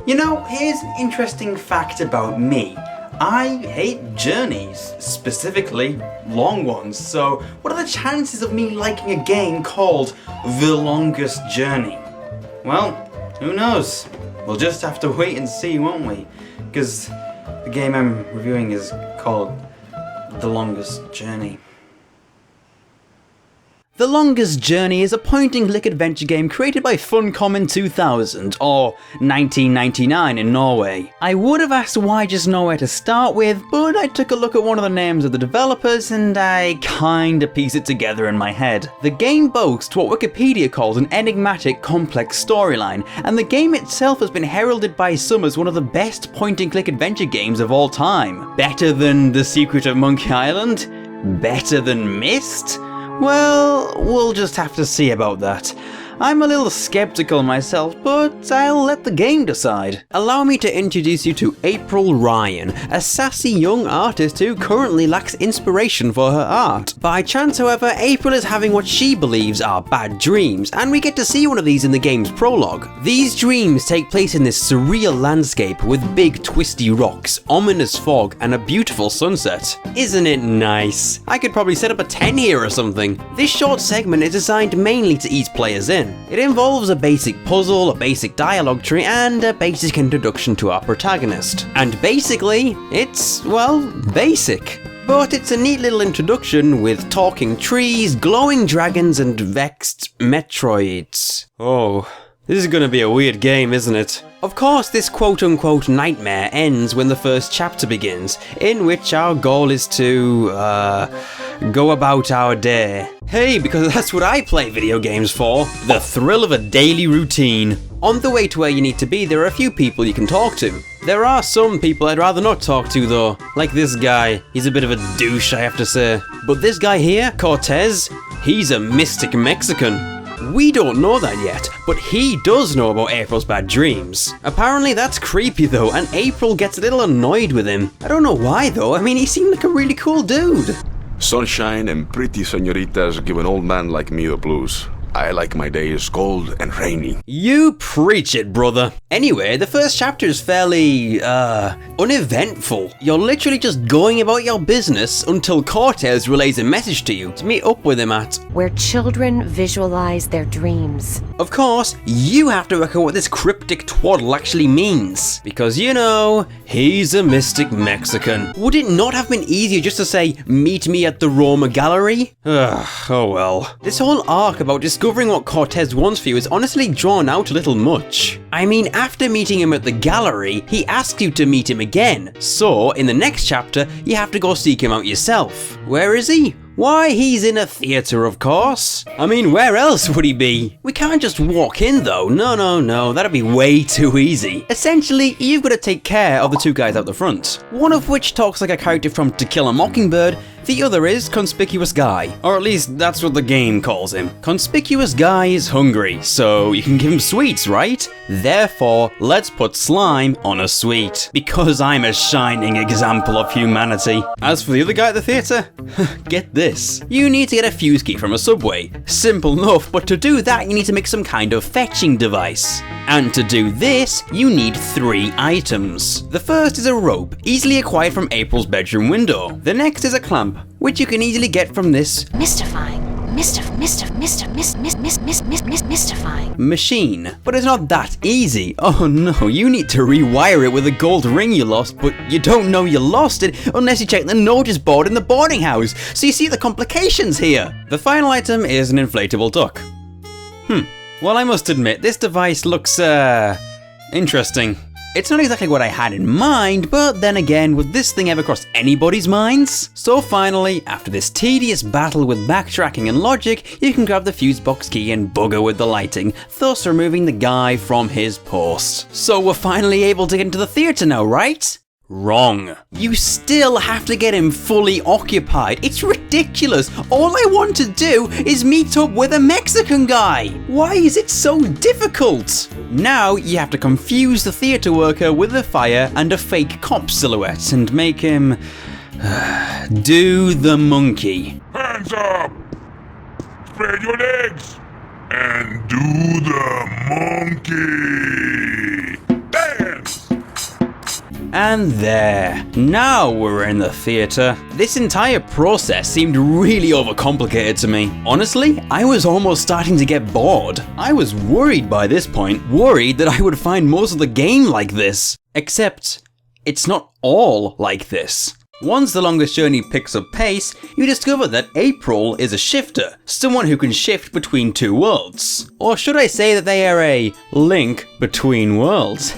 You know, here's an interesting fact about me. I hate journeys, specifically long ones, so what are the chances of me liking a game called The Longest Journey? Well, who knows? We'll just have to wait and see, won't we? Because the game I'm reviewing is called The Longest Journey. The Longest Journey is a point-and-click adventure game created by Funcom in 2000, or 1999 in Norway. I would have asked why just nowhere to start with, but I took a look at one of the names of the developers and I kinda pieced it together in my head. The game boasts what Wikipedia calls an enigmatic, complex storyline, and the game itself has been heralded by some as one of the best point-and-click adventure games of all time. Better than The Secret of Monkey Island? Better than Myst? Well, we'll just have to see about that. I'm a little skeptical myself, but I'll let the game decide. Allow me to introduce you to April Ryan, a sassy young artist who currently lacks inspiration for her art. By chance, however, April is having what she believes are bad dreams, and we get to see one of these in the game's prologue. These dreams take place in this surreal landscape with big twisty rocks, ominous fog, and a beautiful sunset. Isn't it nice? I could probably set up a 10 here or something. This short segment is designed mainly to ease players in. It involves a basic puzzle, a basic dialogue tree, and a basic introduction to our protagonist. And basically, it's, well, basic. But it's a neat little introduction with talking trees, glowing dragons, and vexed Metroids. Oh, this is gonna be a weird game, isn't it? Of course, this quote-unquote nightmare ends when the first chapter begins, in which our goal is to, go about our day. Hey, because that's what I play video games for. The thrill of a daily routine. On the way to where you need to be, there are a few people you can talk to. There are some people I'd rather not talk to though, like this guy. He's a bit of a douche, I have to say. But this guy here, Cortez, he's a mystic Mexican. We don't know that yet, but he does know about April's bad dreams. Apparently that's creepy though, and April gets a little annoyed with him. I don't know why though, I mean he seemed like a really cool dude. Sunshine and pretty senoritas give an old man like me the blues. I like my days cold and rainy. You preach it, brother. Anyway, the first chapter is fairly, uneventful. You're literally just going about your business until Cortez relays a message to you to meet up with him at where children visualize their dreams. Of course, you have to work out what this cryptic twaddle actually means. Because, you know, he's a mystic Mexican. Would it not have been easier just to say, meet me at the Roma Gallery? Ugh, oh well. This whole arc about discovering what Cortez wants for you is honestly drawn out a little much. I mean, after meeting him at the gallery, he asks you to meet him again. So, in the next chapter, you have to go seek him out yourself. Where is he? Why, he's in a theatre, of course. I mean, where else would he be? We can't just walk in though, no, that'd be way too easy. Essentially, you've got to take care of the two guys out the front. One of which talks like a character from To Kill a Mockingbird, the other is Conspicuous Guy. Or at least that's what the game calls him. Conspicuous Guy is hungry, so you can give him sweets, right? Therefore, let's put slime on a sweet. Because I'm a shining example of humanity. As for the other guy at the theatre, get this. You need to get a fuse key from a subway. Simple enough, but to do that you need to make some kind of fetching device. And to do this, you need 3 items. The first is a rope, easily acquired from April's bedroom window. The next is a clamp, which you can easily get from this mystifying machine. But it's not that easy. Oh no, you need to rewire it with a gold ring you lost, but you don't know you lost it unless you check the notice board in the boarding house. So you see the complications here. The final item is an inflatable duck. Well, I must admit, this device looks, interesting. It's not exactly what I had in mind, but then again, would this thing ever cross anybody's minds? So finally, after this tedious battle with backtracking and logic, you can grab the fuse box key and bugger with the lighting, thus removing the guy from his post. So we're finally able to get into the theatre now, right? Wrong. You still have to get him fully occupied. It's ridiculous. All I want to do is meet up with a Mexican guy. Why is it so difficult? Now you have to confuse the theatre worker with a fire and a fake cop silhouette and make him do the monkey. Hands up! Spread your legs! And do the monkey! Dance! And there. Now we're in the theatre. This entire process seemed really overcomplicated to me. Honestly, I was almost starting to get bored. I was worried by this point, worried that I would find most of the game like this. Except, it's not all like this. Once the longest journey picks up pace, you discover that April is a shifter, someone who can shift between two worlds. Or should I say that they are a link between worlds?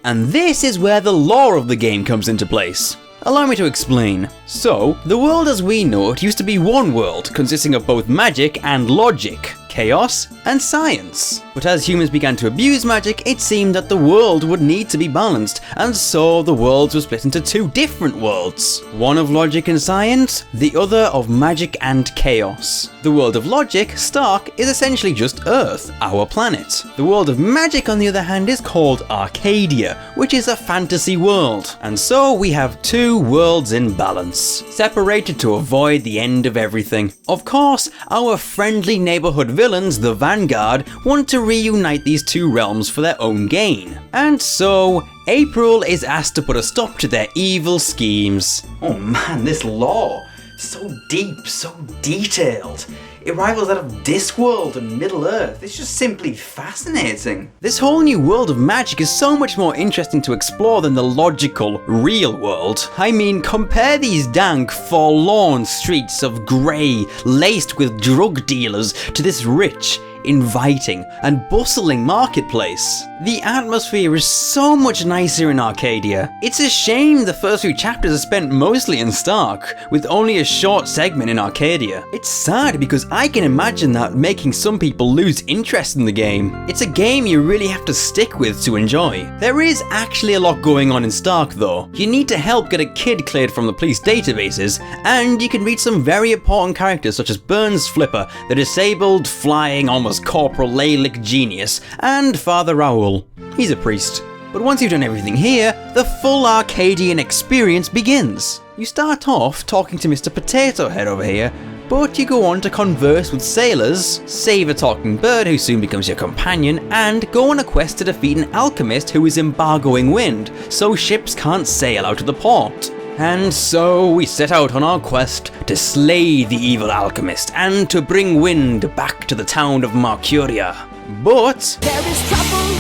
And this is where the lore of the game comes into place. Allow me to explain. So, the world as we know it used to be one world, consisting of both magic and logic, chaos and science. But as humans began to abuse magic, it seemed that the world would need to be balanced, and so the worlds were split into two different worlds. One of logic and science, the other of magic and chaos. The world of logic, Stark, is essentially just Earth, our planet. The world of magic, on the other hand, is called Arcadia, which is a fantasy world. And so we have two worlds in balance, separated to avoid the end of everything. Of course, our friendly neighborhood villains, the Vanguard, want to reunite these two realms for their own gain. And so, April is asked to put a stop to their evil schemes. Oh man, this lore, so deep, so detailed. It rivals that of Discworld and Middle-earth. It's just simply fascinating. This whole new world of magic is so much more interesting to explore than the logical, real world. I mean, compare these dank, forlorn streets of grey, laced with drug dealers, to this rich, inviting, and bustling marketplace. The atmosphere is so much nicer in Arcadia. It's a shame the first few chapters are spent mostly in Stark, with only a short segment in Arcadia. It's sad because I can imagine that making some people lose interest in the game. It's a game you really have to stick with to enjoy. There is actually a lot going on in Stark though. You need to help get a kid cleared from the police databases, and you can meet some very important characters such as Burns Flipper, the disabled, flying, almost corporal Leylik genius, and Father Raoul. He's a priest. But once you've done everything here, the full Arcadian experience begins. You start off talking to Mr. Potato Head over here, but you go on to converse with sailors, save a talking bird who soon becomes your companion, and go on a quest to defeat an alchemist who is embargoing wind, so ships can't sail out of the port. And so we set out on our quest to slay the evil alchemist and to bring wind back to the town of Mercuria. But there is trouble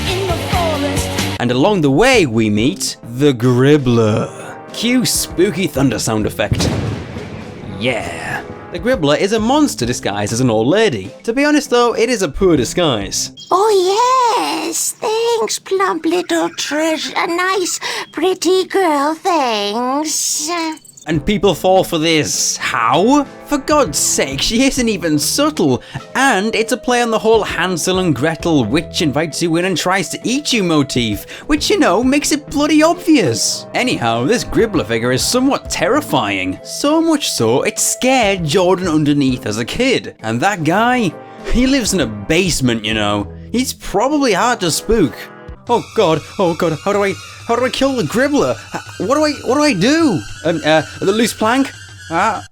in the forest. And along the way we meet the Gribbler. Cue spooky thunder sound effect. Yeah. The Gribbler is a monster disguised as an old lady. To be honest though, it is a poor disguise. Oh yes, thanks, plump little treasure. Nice, pretty girl, thanks. And people fall for this. How? For God's sake, she isn't even subtle. And it's a play on the whole Hansel and Gretel witch invites you in and tries to eat you motif, which, you know, makes it bloody obvious. Anyhow, this Gribbler figure is somewhat terrifying. So much so, it scared Jordan underneath as a kid. And that guy, he lives in a basement, you know. He's probably hard to spook. Oh god, how do I kill the Gribbler? What do I do? The loose plank? Oh.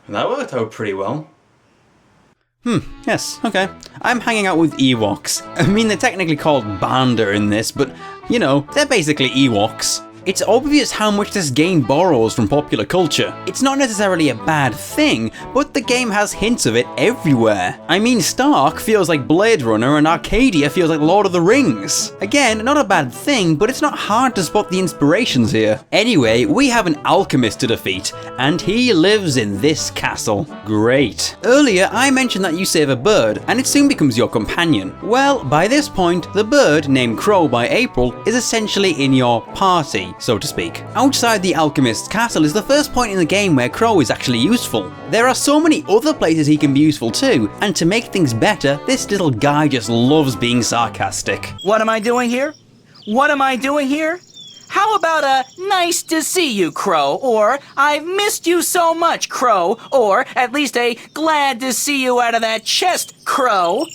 That worked out pretty well. Yes, okay. I'm hanging out with Ewoks. I mean, they're technically called Banda in this, but, you know, they're basically Ewoks. It's obvious how much this game borrows from popular culture. It's not necessarily a bad thing, but the game has hints of it everywhere. I mean, Stark feels like Blade Runner and Arcadia feels like Lord of the Rings. Again, not a bad thing, but it's not hard to spot the inspirations here. Anyway, we have an alchemist to defeat, and he lives in this castle. Great. Earlier, I mentioned that you save a bird, and it soon becomes your companion. Well, by this point, the bird, named Crow by April, is essentially in your party, so to speak. Outside the alchemist's castle is the first point in the game where Crow is actually useful. There are so many other places he can be useful too, and to make things better, this little guy just loves being sarcastic. What am I doing here? What am I doing here? How about a nice to see you, Crow, or I've missed you so much, Crow, or at least a glad to see you out of that chest, Crow?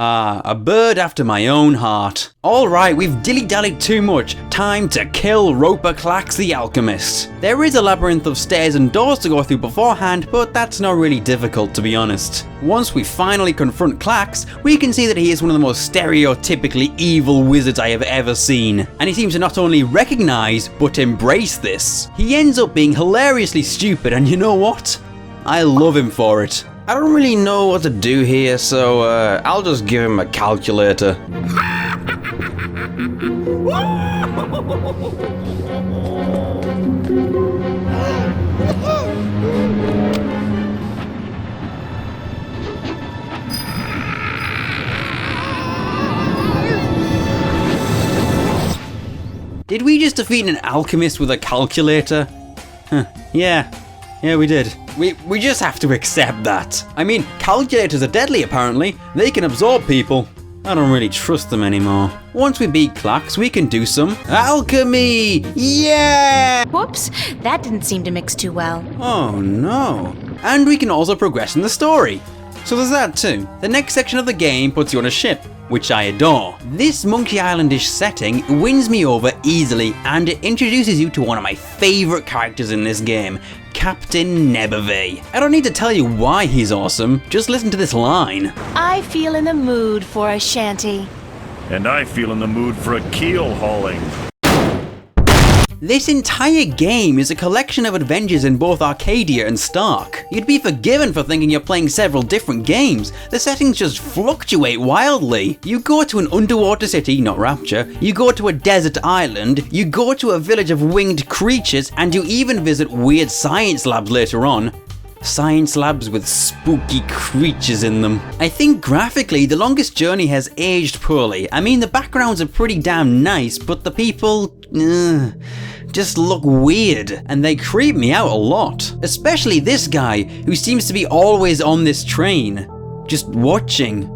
Ah, a bird after my own heart. Alright, we've dilly-dallied too much. Time to kill Roper Clax the Alchemist. There is a labyrinth of stairs and doors to go through beforehand, but that's not really difficult to be honest. Once we finally confront Clax, we can see that he is one of the most stereotypically evil wizards I have ever seen. And he seems to not only recognise, but embrace this. He ends up being hilariously stupid, and you know what? I love him for it. I don't really know what to do here, so I'll just give him a calculator. Did we just defeat an alchemist with a calculator? Huh, yeah, we did. We just have to accept that. I mean, calculators are deadly apparently. They can absorb people. I don't really trust them anymore. Once we beat Clax, we can do some alchemy! Yeah! Whoops, that didn't seem to mix too well. Oh no. And we can also progress in the story. So there's that too. The next section of the game puts you on a ship, which I adore. This Monkey Islandish setting wins me over easily, and it introduces you to one of my favourite characters in this game, Captain Nebervey. I don't need to tell you why he's awesome, just listen to this line. I feel in the mood for a shanty. And I feel in the mood for a keel hauling. This entire game is a collection of adventures in both Arcadia and Stark. You'd be forgiven for thinking you're playing several different games. The settings just fluctuate wildly. You go to an underwater city, not Rapture, you go to a desert island, you go to a village of winged creatures, and you even visit weird science labs later on. Science labs with spooky creatures in them. I think graphically, The Longest Journey has aged poorly. I mean, the backgrounds are pretty damn nice, but the people, just look weird, and they creep me out a lot. Especially this guy, who seems to be always on this train. Just watching.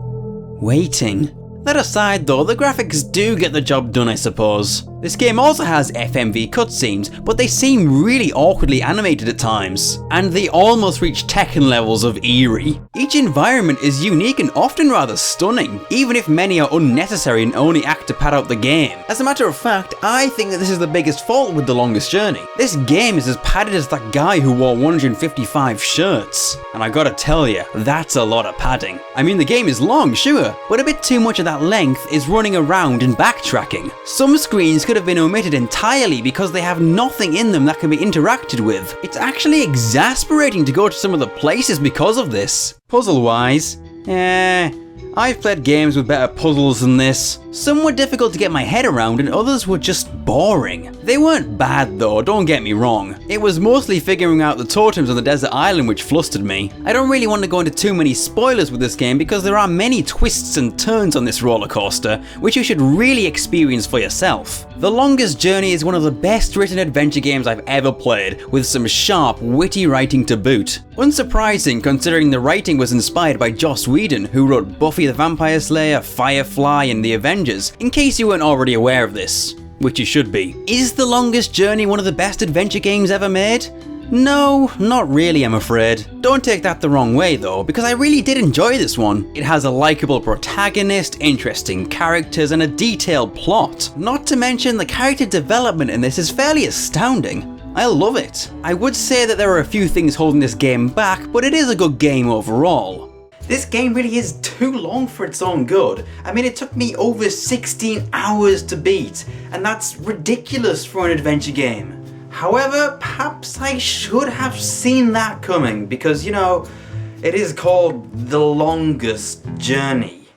Waiting. That aside though, the graphics do get the job done, I suppose. This game also has FMV cutscenes, but they seem really awkwardly animated at times, and they almost reach Tekken levels of eerie. Each environment is unique and often rather stunning, even if many are unnecessary and only act to pad out the game. As a matter of fact, I think that this is the biggest fault with The Longest Journey. This game is as padded as that guy who wore 155 shirts. And I gotta tell you, that's a lot of padding. I mean, the game is long, sure, but a bit too much of that length is running around and backtracking. Some screens could have been omitted entirely because they have nothing in them that can be interacted with. It's actually exasperating to go to some of the places because of this. Puzzle-wise, I've played games with better puzzles than this. Some were difficult to get my head around and others were just boring. They weren't bad though, don't get me wrong. It was mostly figuring out the totems on the desert island which flustered me. I don't really want to go into too many spoilers with this game because there are many twists and turns on this roller coaster, which you should really experience for yourself. The Longest Journey is one of the best written adventure games I've ever played, with some sharp, witty writing to boot. Unsurprising considering the writing was inspired by Joss Whedon, who wrote Buffy the Vampire Slayer, Firefly and The Avengers, in case you weren't already aware of this. Which you should be. Is The Longest Journey one of the best adventure games ever made? No, not really, I'm afraid. Don't take that the wrong way though, because I really did enjoy this one. It has a likable protagonist, interesting characters, and a detailed plot. Not to mention the character development in this is fairly astounding. I love it. I would say that there are a few things holding this game back, but it is a good game overall. This game really is too long for its own good. I mean, it took me over 16 hours to beat, and that's ridiculous for an adventure game. However, perhaps I should have seen that coming, because, you know, it is called The Longest Journey.